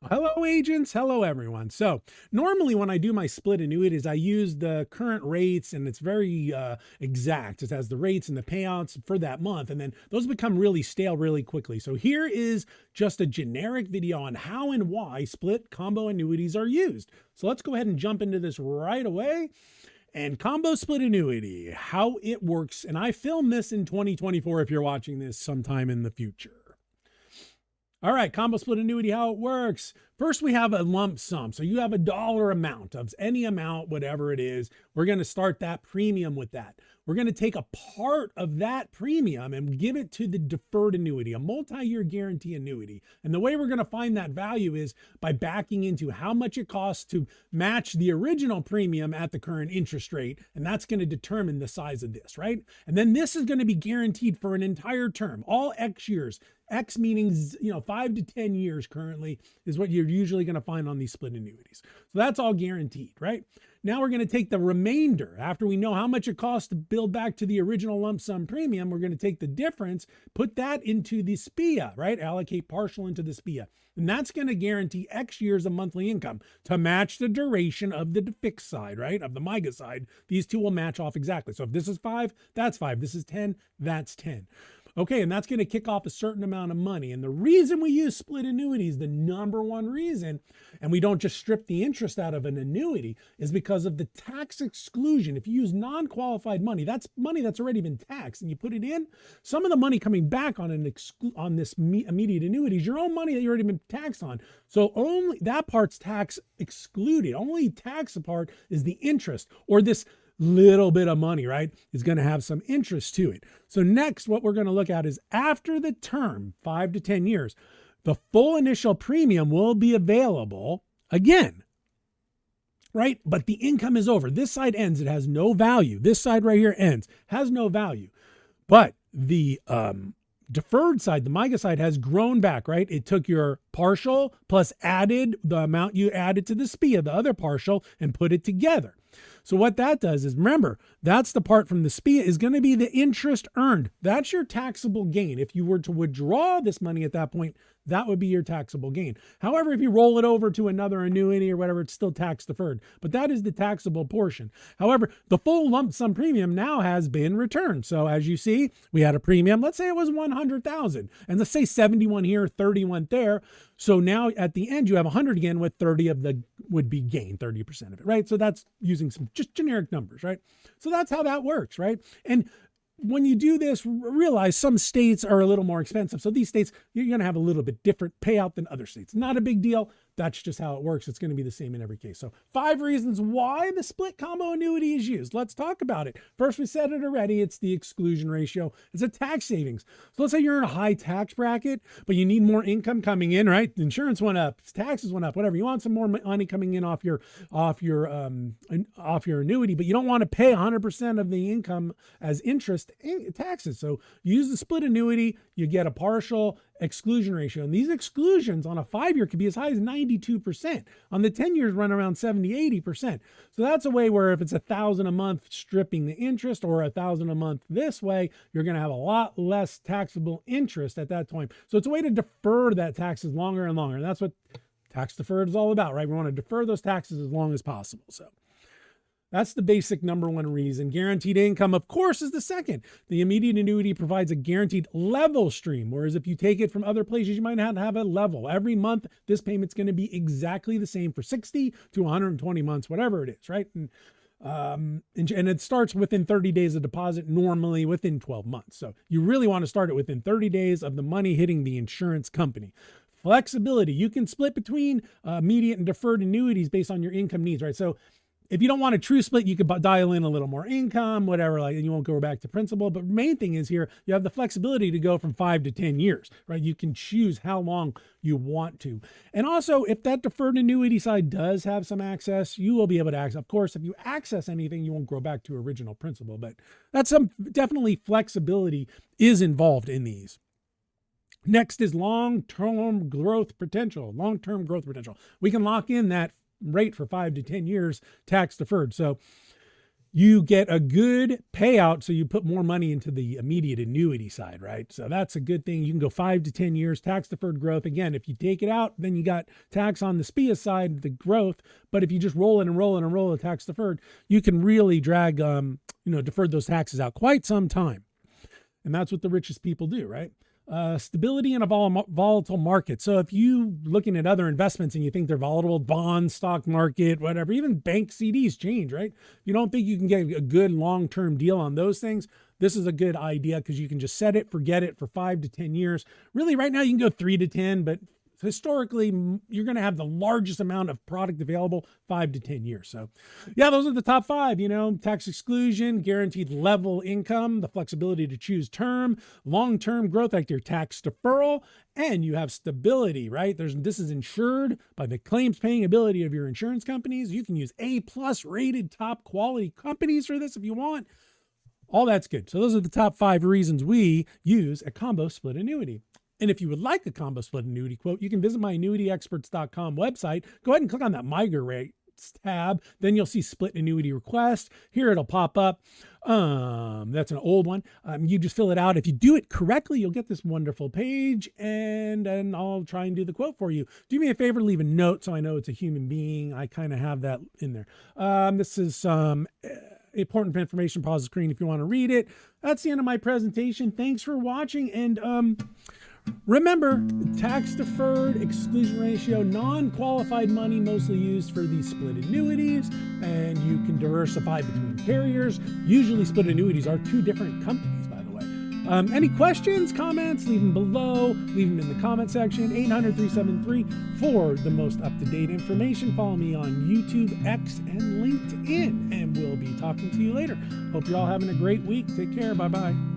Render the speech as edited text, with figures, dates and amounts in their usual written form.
Hello, agents. Hello, everyone. So normally when I do my split annuities, I use the current rates and it's very exact. It has the rates and the payouts for that month. And then those become really stale really quickly. So here is just a generic video on how and why split combo annuities are used. So let's go ahead and jump into this right away. And combo split annuity, how it works. And I filmed this in 2024 if you're watching this sometime in the future. All right, combo split annuity, how it works. First, we have a lump sum. So you have a dollar amount of any amount, whatever it is. We're going to start that premium with that. We're going to take a part of that premium and give it to the deferred annuity, a multi-year guarantee annuity. And the way we're going to find that value is by backing into how much it costs to match the original premium at the current interest rate. And that's going to determine the size of this, right? And then this is going to be guaranteed for an entire term, all X years. X meaning, 5 to 10 years currently is what you're usually going to find on these split annuities. So that's all guaranteed, right? Now we're going to take the remainder after we know how much it costs to build back to the original lump sum premium. We're going to take the difference, put that into the SPIA, right? Allocate partial into the SPIA. And that's going to guarantee X years of monthly income to match the duration of the fixed side, right? Of the MYGA side. These two will match off exactly. So if this is 5, that's 5. This is 10, that's 10. Okay, and that's going to kick off a certain amount of money. And the reason we use split annuities, the number one reason, and we don't just strip the interest out of an annuity, is because of the tax exclusion. If you use non-qualified money, that's money that's already been taxed, and you put it in, some of the money coming back on this immediate annuity is your own money that you already been taxed on. So only that part's tax excluded. Only tax part is the interest, or this little bit of money, right, is going to have some interest to it. So next, what we're going to look at is after the term, 5 to 10 years, the full initial premium will be available again, right? But the income is over. This side ends. It has no value. This side right here ends, has no value. But the deferred side, the MYGA side, has grown back, right? It took your partial plus added the amount you added to the SPIA, the other partial, and put it together. So what that does is, remember, that's the part from the SPIA is going to be the interest earned. That's your taxable gain. If you were to withdraw this money at that point, that would be your taxable gain. However, if you roll it over to another annuity or whatever, it's still tax deferred, but that is the taxable portion. However, the full lump sum premium now has been returned. So as you see, we had a premium, let's say it was 100,000, and let's say 71 here, 31 there. So now at the end, you have 100 again with 30 of the would be gain, 30% of it, right? So that's using some just generic numbers, right? So that's how that works, right? And when you do this, realize some states are a little more expensive. So these states, you're going to have a little bit different payout than other states. Not a big deal. That's just how it works. It's going to be the same in every case. So 5 reasons why the split combo annuity is used. Let's talk about it. First, we said it already. It's the exclusion ratio. It's a tax savings. So let's say you're in a high tax bracket, but you need more income coming in, right? Insurance went up, taxes went up, whatever. You want some more money coming in off your annuity, but you don't want to pay 100% of the income as interest taxes. So you use the split annuity, you get a partial exclusion ratio. And these exclusions on a 5-year could be as high as 92%. On the 10 years run around 70, 80%. So that's a way where if it's $1,000 a month stripping the interest or $1,000 a month this way, you're going to have a lot less taxable interest at that time. So it's a way to defer that taxes longer and longer. And that's what tax deferred is all about, right? We want to defer those taxes as long as possible. So that's the basic number one reason. Guaranteed income, of course, is the second. The immediate annuity provides a guaranteed level stream, whereas if you take it from other places, you might not have a level. Every month, this payment's going to be exactly the same for 60 to 120 months, whatever it is, right? And it starts within 30 days of deposit, normally within 12 months. So you really want to start it within 30 days of the money hitting the insurance company. Flexibility, you can split between immediate and deferred annuities based on your income needs, right? So if you don't want a true split, you could dial in a little more income, whatever, and you won't go back to principal. But main thing is here, you have the flexibility to go from 5 to 10 years, right? You can choose how long you want to. And also, if that deferred annuity side does have some access, you will be able to access. Of course, if you access anything, you won't go back to original principal, but that's definitely flexibility is involved in these. Next is long-term growth potential. Long-term growth potential. We can lock in that rate for 5 to 10 years tax deferred. So you get a good payout, so you put more money into the immediate annuity side, right? So that's a good thing. You can go 5 to 10 years, tax deferred growth. Again, if you take it out, then you got tax on the SPIA side, the growth. But if you just roll it and roll it and roll it tax deferred, you can really drag, defer those taxes out quite some time. And that's what the richest people do, right? Stability in a volatile market. So if you looking at other investments and you think they're volatile, bonds, stock market, whatever, even bank CDs change, right? If you don't think you can get a good long-term deal on those things, this is a good idea because you can just set it, forget it for 5 to 10 years. Really, right now you can go 3 to 10, but historically, you're going to have the largest amount of product available 5 to 10 years. So yeah, those are the top 5, tax exclusion, guaranteed level income, the flexibility to choose term, long-term growth like your tax deferral, and you have stability, right? This is insured by the claims paying ability of your insurance companies. You can use A+ rated top quality companies for this if you want. All that's good. So those are the top 5 reasons we use a combo split annuity. And if you would like a combo split annuity quote, you can visit my annuityexperts.com website. Go ahead and click on that MYGA rates tab. Then you'll see split annuity request. Here it'll pop up. That's an old one. You just fill it out. If you do it correctly, you'll get this wonderful page, and then I'll try and do the quote for you. Do me a favor, leave a note so I know it's a human being. I kind of have that in there. This is some important information. Pause the screen if you want to read it. That's the end of my presentation. Thanks for watching, and remember, tax deferred, exclusion ratio, non-qualified money mostly used for these split annuities, and you can diversify between carriers. Usually split annuities are 2 different companies, by the way. Any questions, comments, leave them below, leave them in the comment section. 800-373 for the most up-to-date information. Follow me on YouTube, X, and LinkedIn, and we'll be talking to you later. Hope you're all having a great week. Take care. Bye-bye.